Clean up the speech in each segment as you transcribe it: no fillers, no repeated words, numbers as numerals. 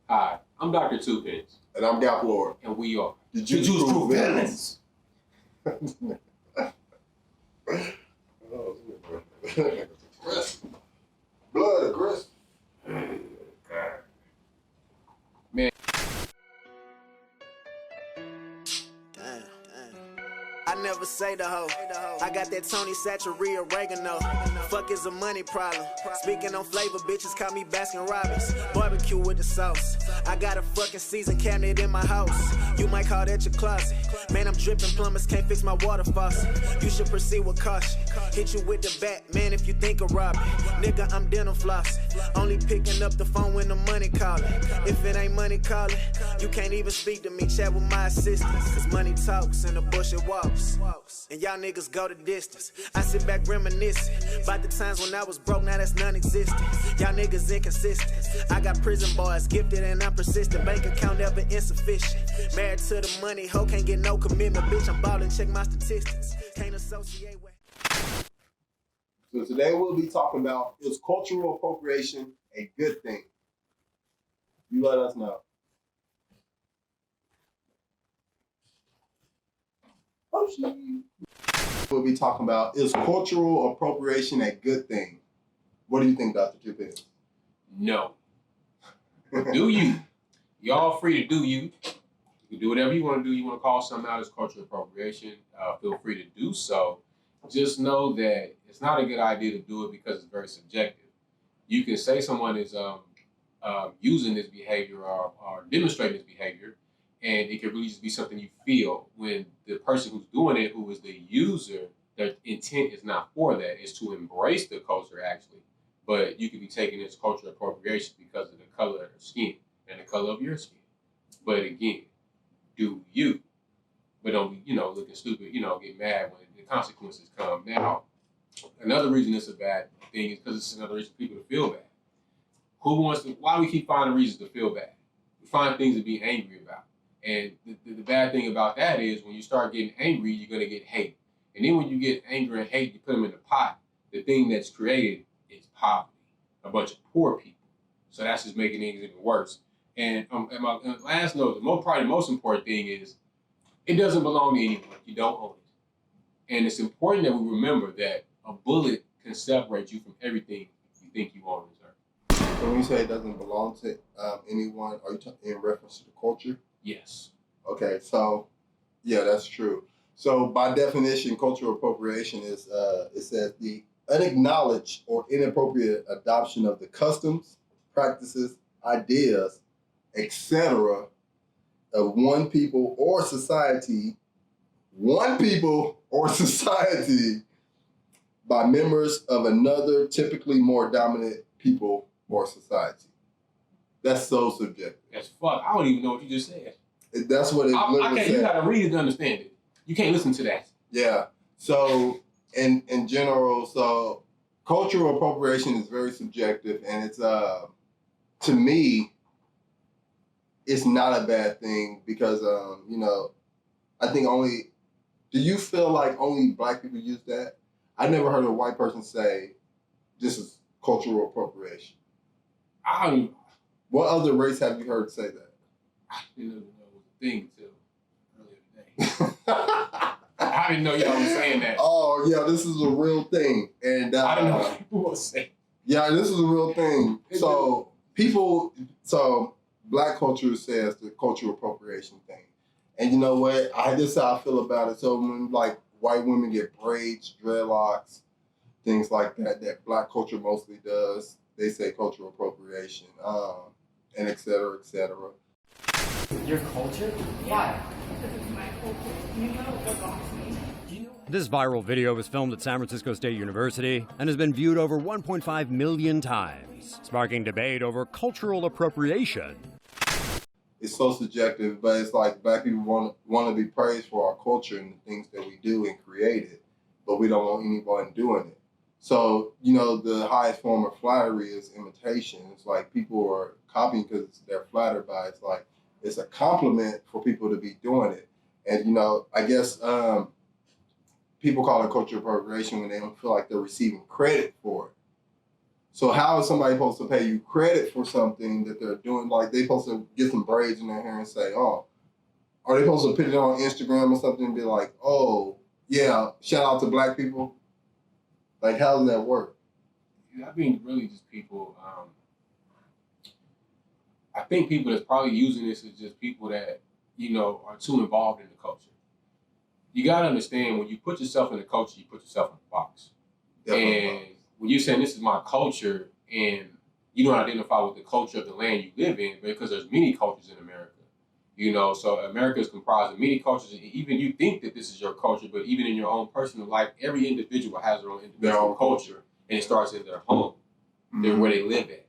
Hi, I'm Dr. Tuepenz. And I'm Gaplord. And we are the Juice Crew villains. Blood aggressive. Man. I never say the hoe. I got that Tony Satchery oregano. Fuck is a money problem. Speaking on flavor, bitches call me Baskin Robbins. Barbecue with the sauce. I got a fucking season cabinet in my house. You might call that your closet. Man, I'm dripping, plumbers can't fix my water faucet. You should proceed with caution. Hit you with the bat, man, if you think of robbing. Nigga, I'm dental flossing. Only picking up the phone when the money calling. If it ain't money calling, you can't even speak to me. Chat with my assistants. Cause money talks and the bullshit walks. And y'all niggas go the distance. I sit back reminiscing about the times when I was broke, now that's non-existent. Y'all niggas inconsistent. I got prison boys, gifted and I'm persistent. Bank account never insufficient. Married to the money, hoe can't get no commitment. Bitch, I'm ballin', check my statistics. Can't associate with. So today we'll be talking about, is cultural appropriation a good thing? You let us know. We'll be talking about, is cultural appropriation a good thing? What do you think, Dr. Tuepenz? No. Do you? Y'all free to do you. You can do whatever you want to do. You want to call something out as cultural appropriation, feel free to do so. Just know that it's not a good idea to do it because it's very subjective. You can say someone is using this behavior or demonstrating this behavior, and it could really just be something you feel when the person who's doing it, who is the user, their intent is not for that, is to embrace the culture actually. But you could be taking this cultural appropriation because of the color of their skin and the color of your skin. But again, do you. But don't be, looking stupid, get mad when the consequences come. Now, another reason it's a bad thing is because it's another reason for people to feel bad. Why do we keep finding reasons to feel bad? We find things to be angry about. And the bad thing about that is when you start getting angry, you're going to get hate. And then when you get anger and hate, you put them in the pot. The thing that's created is poverty, a bunch of poor people. So that's just making things even worse. And my last note, probably the most important thing is it doesn't belong to anyone. You don't own it. And it's important that we remember that a bullet can separate you from everything you think you own as earth. So when you say it doesn't belong to anyone, are you in reference to the culture? Yes. Okay, so yeah, that's true. So by definition, cultural appropriation is, it says the unacknowledged or inappropriate adoption of the customs, practices, ideas, etc. of one people or society by members of another, typically more dominant people or society. That's so subjective. As fuck. I don't even know what you just said. That's what it literally said. You gotta read it to understand it. You can't listen to that. Yeah. So in general, so cultural appropriation is very subjective, and it's to me, it's not a bad thing because I think do you feel like only black people use that? I never heard a white person say this is cultural appropriation. What other race have you heard say that? I didn't know it was a thing until earlier today. I didn't know y'all was saying that. Oh yeah, this is a real thing, and I didn't know what people were saying. Yeah, this is a real thing. So black culture says the cultural appropriation thing, and you know what? This is how I feel about it. So when like white women get braids, dreadlocks, things like that, that black culture mostly does, they say cultural appropriation, and et cetera, et cetera. Your culture? Why? Because it's my culture. You know what belongs to me. This viral video was filmed at San Francisco State University and has been viewed over 1.5 million times, sparking debate over cultural appropriation. It's so subjective, but it's like black people want to be praised for our culture and the things that we do and create it, but we don't want anyone doing it. So, the highest form of flattery is imitation. It's like people are copying because they're flattered by it. It's like it's a compliment for people to be doing it. And, I guess people call it cultural appropriation when they don't feel like they're receiving credit for it. So how is somebody supposed to pay you credit for something that they're doing? Like they supposed to get some braids in their hair and say, oh, are they supposed to put it on Instagram or something and be like, oh, yeah, shout out to black people? Like, how does that work? I mean, really just people, I think people that's probably using this is just people that, you know, are too involved in the culture. You got to understand, when you put yourself in the culture, you put yourself in a box. And when you're saying this is my culture and you don't identify with the culture of the land you live in, because there's many cultures in America, you know, so America is comprised of many cultures. And even you think that this is your culture, but even in your own personal life, every individual has their own individual culture. And it starts in their home, then where they live at,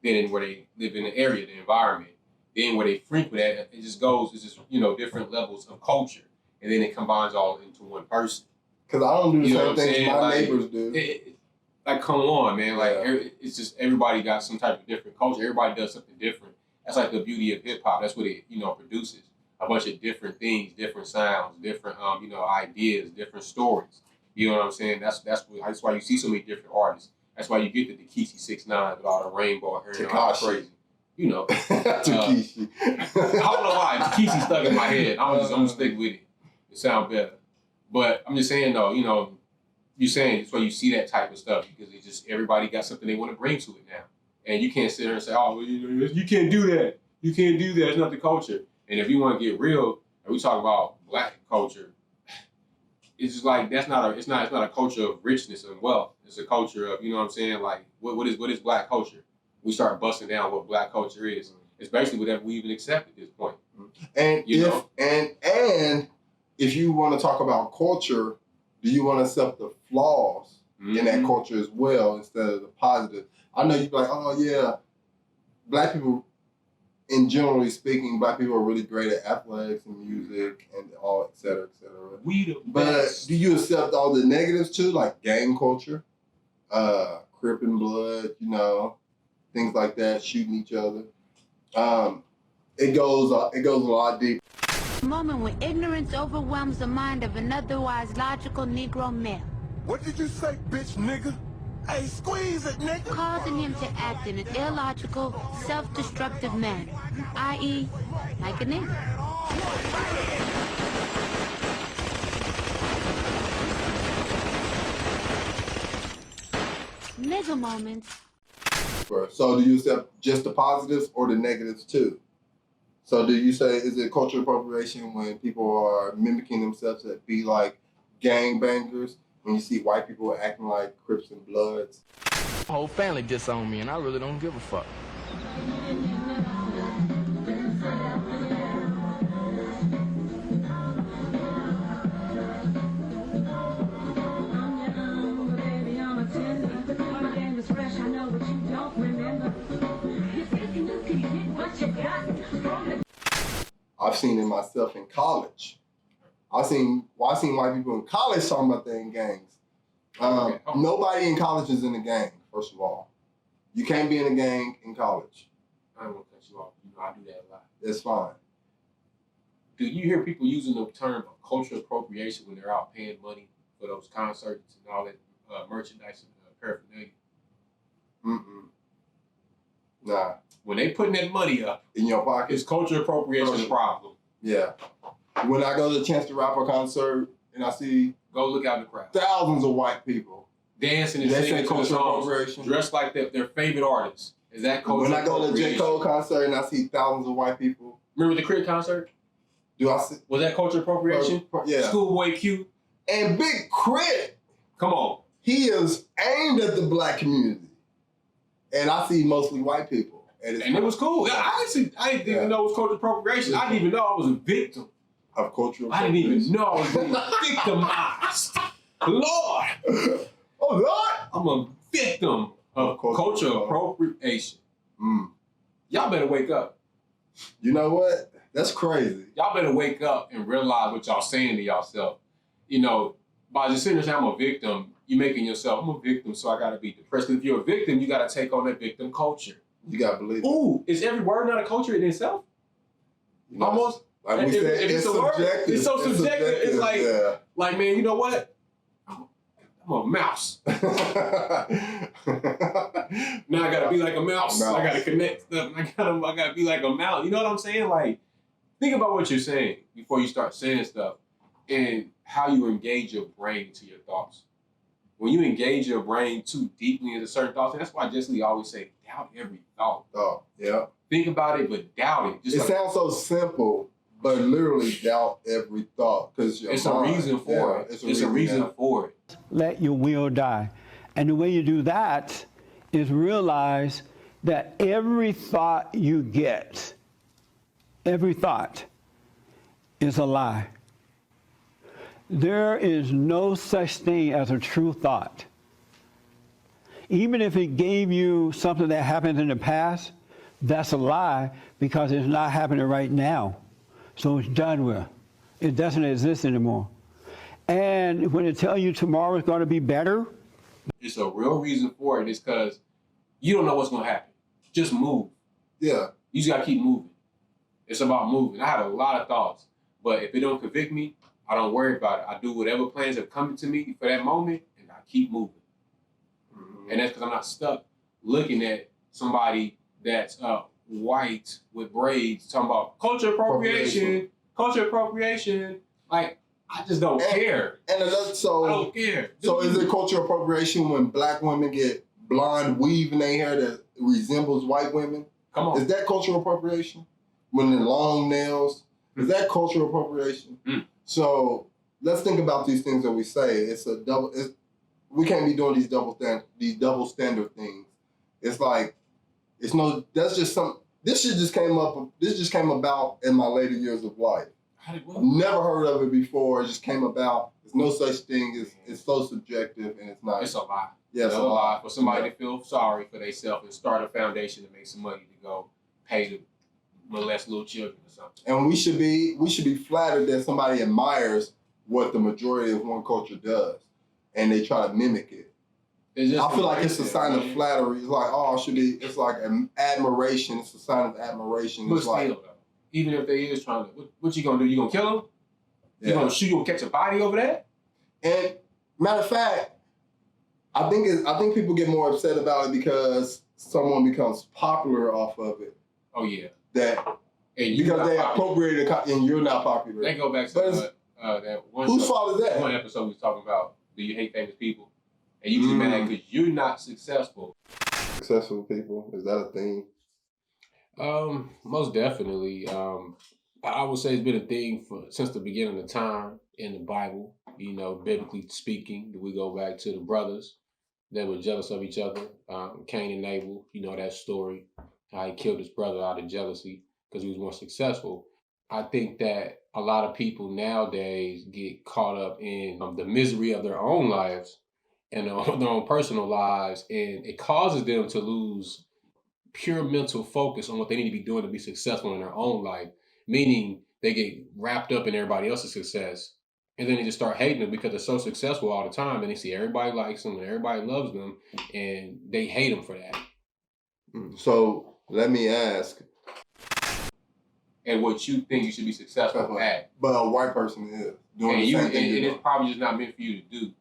then where they live in the area, the environment, then where they frequent at. It just goes, it's just, you know, different levels of culture. And then it combines all into one person. Because I don't do the You know same things my like, neighbors do. Like, come on, man. Like, it's just everybody got some type of different culture. Everybody does something different. That's like the beauty of hip hop. That's what it, you know, produces. A bunch of different things, different sounds, different, you know, ideas, different stories. You know what I'm saying? That's why you see so many different artists. That's why you get the Tekashi 6ix9ine with all the rainbow hair and all that crazy. You know. Tekashi. I don't know why. Tekashi stuck in my head. I'm gonna stick with it. It sounds better. But I'm just saying though, you know, you're saying that's why you see that type of stuff, because it's just everybody got something they want to bring to it now. And you can't sit there and say, oh, you can't do that. You can't do that. It's not the culture. And if you want to get real, and we talk about black culture, it's just like it's not a culture of richness and wealth. It's a culture of, you know what I'm saying? Like what is black culture? We start busting down what black culture is. It's basically whatever we even accept at this point. And if you want to talk about culture, do you want to accept the flaws in that culture as well instead of the positive? I know you'd be like, oh yeah, black people, in generally speaking, black people are really great at athletics and music and all, et cetera, et cetera. We the But best. do you accept all the negatives too, like gang culture, Crip and Blood, you know, things like that, shooting each other? It goes a lot deeper. Moment when ignorance overwhelms the mind of an otherwise logical Negro male. What did you say, bitch nigga? Hey, squeeze it, nigga! Causing him to act in an illogical, self-destructive manner, i.e., like a nigga. Nigga moments. So do you accept just the positives or the negatives too? So do you say, is it cultural appropriation when people are mimicking themselves to be like gangbangers? When you see white people acting like Crips and Bloods? My whole family disowned me and I really don't give a fuck. I've seen it myself in college. I've seen white people in college talking about they in gangs. Nobody in college is in a gang, first of all. You can't be in a gang in college. I don't want to cut you off. You know, I do that a lot. That's fine. Do you hear people using the term of cultural appropriation when they're out paying money for those concerts and all that merchandise and paraphernalia? Nah. When they putting that money up in your pocket, it's cultural appropriation a problem. Yeah. When I go to the Chance the Rapper concert and I see go look out in the crowd, thousands of white people dancing and singing cultural appropriation, dressed like their favorite artists. Is that cultural? When I go to the J. Cole concert and I see thousands of white people. Remember the Crit concert? Do I see? Was that cultural appropriation? Yeah. Schoolboy Q. And Big Crit. Come on. He is aimed at the black community. And I see mostly white people. And it was cool. I didn't even know it was cultural appropriation. I didn't even know I was a victim of cultural appropriation. I didn't even know I was being victimized. Lord. Oh, Lord. I'm a victim of cultural appropriation. Y'all better wake up. You know what? That's crazy. Y'all better wake up and realize what y'all saying to yourself. You know, by just sitting there saying I'm a victim, you're making yourself, I'm a victim, so I gotta be depressed. If you're a victim, you gotta take on that victim culture. You gotta believe it. Ooh, is every word not a culture in itself? You know, almost. Like we said, it's a word. It's so subjective. It's like, like, man, you know what? I'm a mouse. Now I gotta be like a mouse. I gotta connect stuff. I gotta be like a mouse. You know what I'm saying? Like, think about what you're saying before you start saying stuff and how you engage your brain to your thoughts. When you engage your brain too deeply into certain thoughts, and that's why Jesse Lee always say, doubt every thought. Oh, yeah. Think about it, but doubt it. Just it sounds so simple, but literally doubt every thought. Because it's a reason for it. It's a reason for it. Let your will die. And the way you do that is realize that every thought you get, every thought is a lie. There is no such thing as a true thought. Even if it gave you something that happened in the past, that's a lie because it's not happening right now. So it's done with. It doesn't exist anymore. And when it tells you tomorrow is going to be better, it's a real reason for it. It's because you don't know what's going to happen. Just move. Yeah. You just got to keep moving. It's about moving. I had a lot of thoughts, but if it don't convict me, I don't worry about it. I do whatever plans have come to me for that moment, and I keep moving. Mm-hmm. And that's because I'm not stuck looking at somebody that's white with braids talking about culture appropriation. Like, I just don't care. And another, so I don't care. So is it cultural appropriation when black women get blonde weave in their hair that resembles white women? Come on. Is that cultural appropriation? When they're long nails, is that cultural appropriation? Mm. So let's think about these things that we say. It's a double. We can't be doing these double standard things. It's like that's just some. This shit just came up. This just came about in my later years of life. Never heard of it before. It just came about. There's no such thing. It's so subjective and it's not. It's a lie. Yeah, it's a lie for somebody to feel sorry for themselves and start a foundation to make some money to go pay to molest little children or something. And we should be flattered that somebody admires what the majority of one culture does, and they try to mimic it. I feel like it's a sign of flattery. It's like, oh, it's like an admiration. It's a sign of admiration. But it's like, still, though, even if they is trying to, what you gonna do? You gonna kill them? Yeah. You gonna shoot? You gonna catch a body over that? And matter of fact, I think people get more upset about it because someone becomes popular off of it. Oh yeah. Because they appropriated and you're not popular. They go back to that one. Whose fault is that? One episode we was talking about. Do you hate famous people? And you just mad because you're not successful. Successful people, is that a thing? Most definitely. I would say it's been a thing since the beginning of time in the Bible. You know, biblically speaking, we go back to the brothers that were jealous of each other. Cain and Abel, you know that story. How he killed his brother out of jealousy because he was more successful. I think that a lot of people nowadays get caught up in the misery of their own lives and their own personal lives, and it causes them to lose pure mental focus on what they need to be doing to be successful in their own life, meaning they get wrapped up in everybody else's success, and then they just start hating them because they're so successful all the time, and they see everybody likes them and everybody loves them, and they hate them for that. So let me ask. And what you think you should be successful at. But a white person is doing the same thing. And it's probably just not meant for you to do.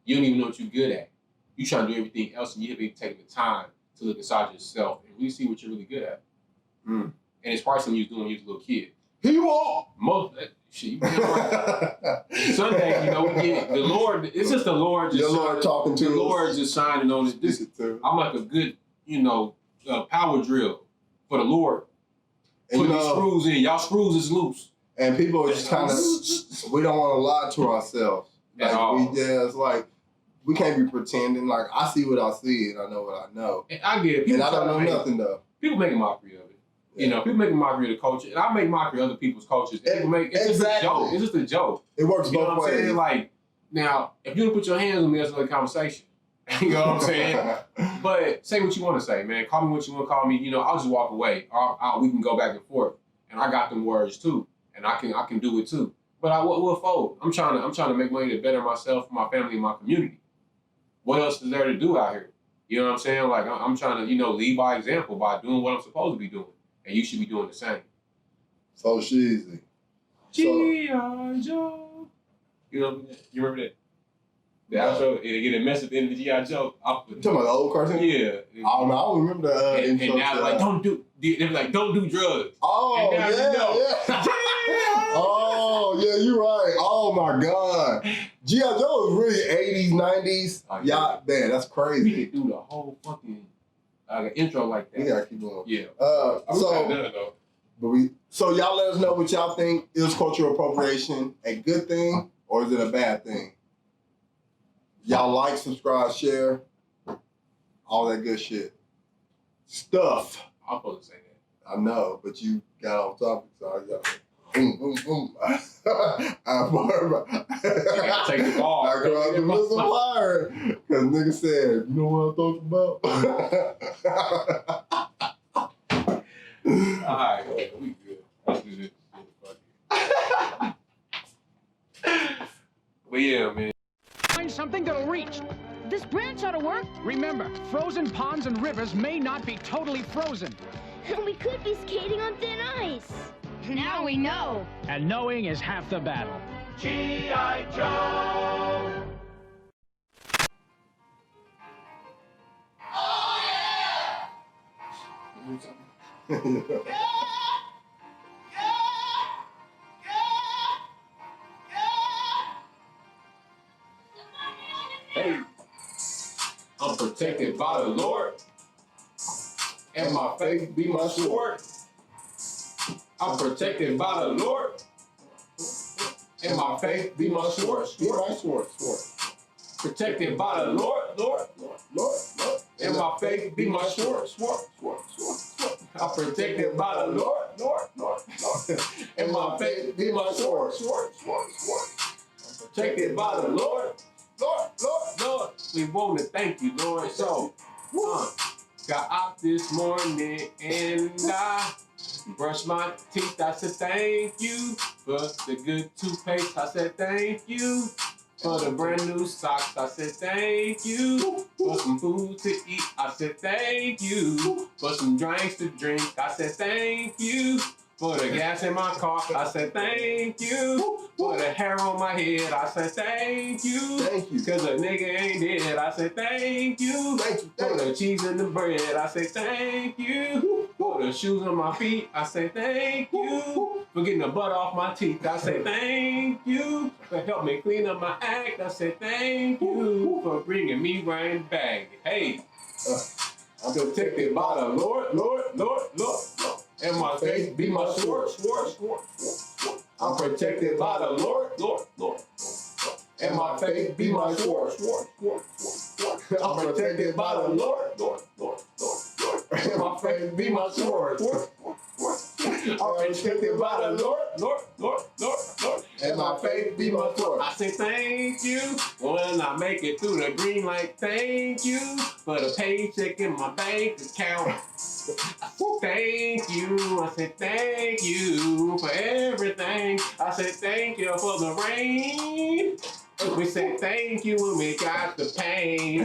You don't even know what you're good at. You trying to do everything else, and you haven't even taken the time to look inside yourself and really see what you're really good at. And it's probably something you was doing when you was a little kid. He won't. Shit, you right. Sunday, you know, we get the Lord. It's just the Lord. Just Lord talking to us. The Lord just signing on this. I'm like a good, power drill for the Lord. Put these screws in. Y'all screws is loose. And people are just kind of, we don't want to lie to ourselves. It's like, we can't be pretending. Like, I see what I see and I know what I know. And I get it. People and I don't know nothing, though. People make a mockery of it. Yeah. You know, people make a mockery of the culture. And I make mockery of other people's cultures. It's just a joke. It's just a joke. It works both ways. You know what I'm saying? Like, now, if you don't put your hands on me, that's another conversation. You know what I'm saying? But say what you want to say, man. Call me what you want to call me. I'll just walk away. We can go back and forth. And I got them words too. And I can do it too. But what for? I'm trying to make money to better myself, my family, and my community. What else is there to do out here? You know what I'm saying? Like, I'm trying to, lead by example by doing what I'm supposed to be doing. And you should be doing the same. So cheesy. G.I. Joe. You remember that? The outro, it get a mess at the end of the G.I. Joe. You talking about the old cartoon? Yeah. Oh, man, I don't remember the and intro. now like they be like, don't do drugs. Oh, and now yeah, you know. yeah. Oh, yeah, you're right. Oh, my God. G.I. Joe was really 80s, 90s. Oh, yeah. Man, that's crazy. We could do the whole fucking intro like that. We gotta keep going. Yeah. So y'all let us know what y'all think. Is cultural appropriation a good thing or is it a bad thing? Y'all like, subscribe, share, all that good shit. Stuff. I'm supposed to say that. I know, but you got off topic, so I got boom, boom, boom. I take the ball. I go out the missile fire. Because nigga said, you know what I'm talking about? Alright, we good. Let's do this. But yeah, man. Find something that'll reach. This branch ought to work. Remember, frozen ponds and rivers may not be totally frozen. We could be skating on thin ice. Now we know. And knowing is half the battle. G.I. Joe. Hey, I'm protected by the Lord, and my faith be my sword. I'm protected by the Lord, and my faith be my sword. Be my sword. Protected by the Lord, and my faith be my sword. I'm protected by the Lord, and my faith be my sword. I'm protected by the Lord. We want to thank you, Lord. So, got up this morning and I brushed my teeth. I said thank you for the good toothpaste. I said thank you for the brand new socks. I said thank you for some food to eat. I said thank you for some drinks to drink. I said thank you for the gas in my car. I said thank you for the hair on my head. I said thank you. Cause a nigga ain't dead. I said thank you. For the cheese and the bread. I said thank you. For the shoes on my feet. I said thank you. For getting the butt off my teeth. I said thank you. For helping me clean up my act. I said thank you. For bringing me right back. Hey, I'm protected by the Lord. And my faith be my sword. I'm protected by the Lord. And my faith be my sword. I'm protected by the Lord. And my faith be my sword. I'm protected by the Lord. And my faith be my sword. I say thank you when I make it through the green light. Thank you for the paycheck in my bank account. Thank you. I said thank you for everything. I said thank you for the rain. We said thank you when we got the pain.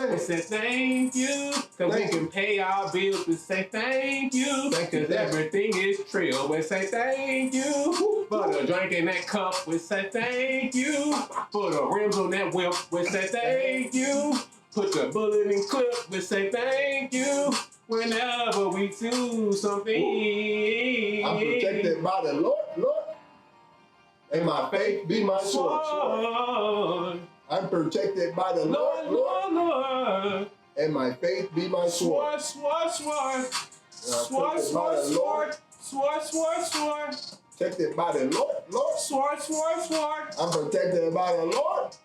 We said thank you cause we can pay our bills. We say thank you cause everything is trill. We say thank you for the drink in that cup. We say thank you for the rims on that whip. We say thank you. Put the bullet in clip. We say thank you. Whenever we do something, I'm protected by the Lord, and my faith be my sword. I'm protected by the Lord, and my faith be my sword. Protected by the Lord, I'm protected by the Lord,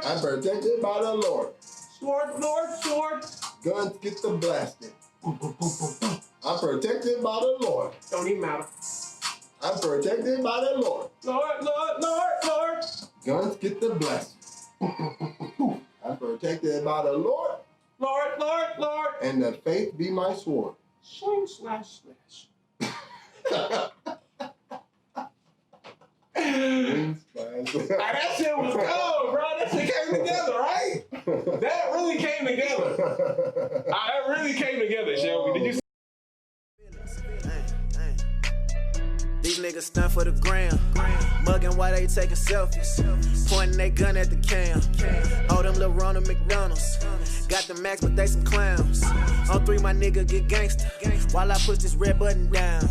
I'm protected by the Lord. Sword. Guns get the blasting. I'm protected by the Lord. Don't even matter. I'm protected by the Lord. Lord. Guns get the blasting. I'm protected by the Lord. Lord. And the faith be my sword. Swing, slash. That shit was cold, bro. That shit came together, right? That really came together. That really came together, Shelby. Did you see? These niggas niggas stunt for the gram. Mugging while they taking selfies. Pointing they gun at the cam. Oh, them little Ronald McDonald's. Got the max, but they some clowns. On 3, my nigga get gangster. While I push this red button down.